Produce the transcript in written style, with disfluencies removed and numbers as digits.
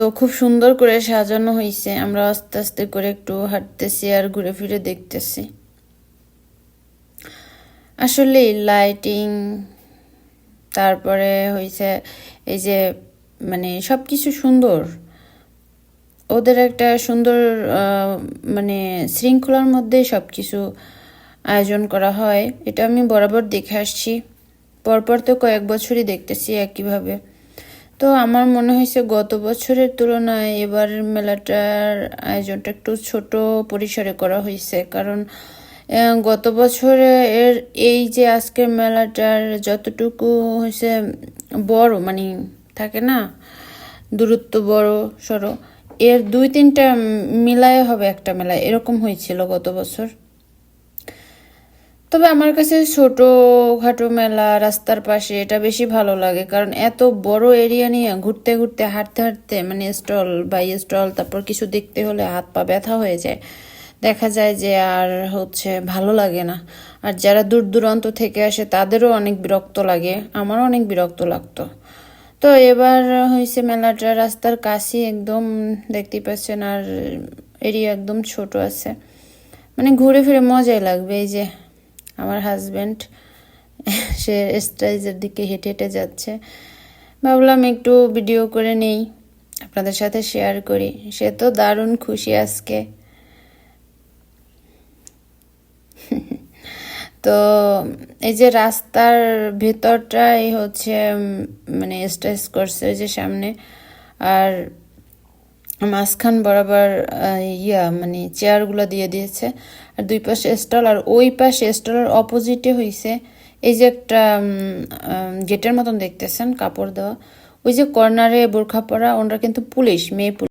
তো খুব সুন্দর করে সাজানো হয়েছে। আমরা আস্তে আস্তে করে একটু হাঁটতেছি আর ঘুরে ফিরে দেখতেছি। আসলে লাইটিং, তারপরে হয়েছে এই যে মানে সবকিছু সুন্দর। ওদের একটা সুন্দর মানে শৃঙ্খলার মধ্যে সবকিছু আয়োজন করা হয়। এটা আমি বরাবর দেখে আসছি, পরপর তো কয়েক বছরই দেখতেছি একইভাবে। তো আমার মনে হয়েছে গত বছরের তুলনায় এবার মেলাটার আয়োজনটা একটু ছোট পরিসরে করা হয়েছে। কারণ গত বছরে এর এই যে আজকের মেলাটার যতটুকু হয়েছে বড়, মানে থাকে না দূরত্ব বড় সড়ো, এর 2-3টা মিলায় হবে একটা মেলা, এরকম হয়েছিল গত বছর। তবে আমার কাছে ছোটখাটো মেলা রাস্তার পাশে এটা বেশি ভালো লাগে, কারণ এত বড় এরিয়া নিয়ে ঘুরতে ঘুরতে হাঁটতে হাঁটতে মানে স্টল বাই স্টল, তারপর কিছু দেখতে হলে হাত পা ব্যথা হয়ে যায়, দেখা যায় যে আর ভালো লাগে না। আর যারা দূর দূরান্ত থেকে আসে তাদেরও অনেক বিরক্ত লাগে, আমারও অনেক বিরক্ত লাগতো। তো এবার হয়েছে মেলাটা রাস্তার কাছে একদম, দেখতেই পাচ্ছেন, আর এরিয়া একদম ছোট আছে, মানে ঘুরে ফিরে মজাই লাগবে। এই যে আমার হাজব্যান্ড, সে স্টেজের দিকে হেঁটে হেঁটে যাচ্ছে, ভাবলাম একটু ভিডিও করে নেই, আপনাদের সাথে শেয়ার করি। সে তো দারুণ খুশি আজকে। তো এই যে রাস্তার ভেতরটাই মানে স্টেজ করছে ওই যে সামনে, আর মাঝখান বরাবর মানে চেয়ারগুলো দিয়ে দিয়েছে, আর দুই পাশে স্টল, আর ওই পাশে স্টলের অপোজিটে হইছে এই যে একটা গেটের মতন দেখতেছেন কাপড় দেওয়া, ওই যে কর্নারে বোরখা পরা, ওনারা কিন্তু পুলিশ, মেয়ে পুলিশ।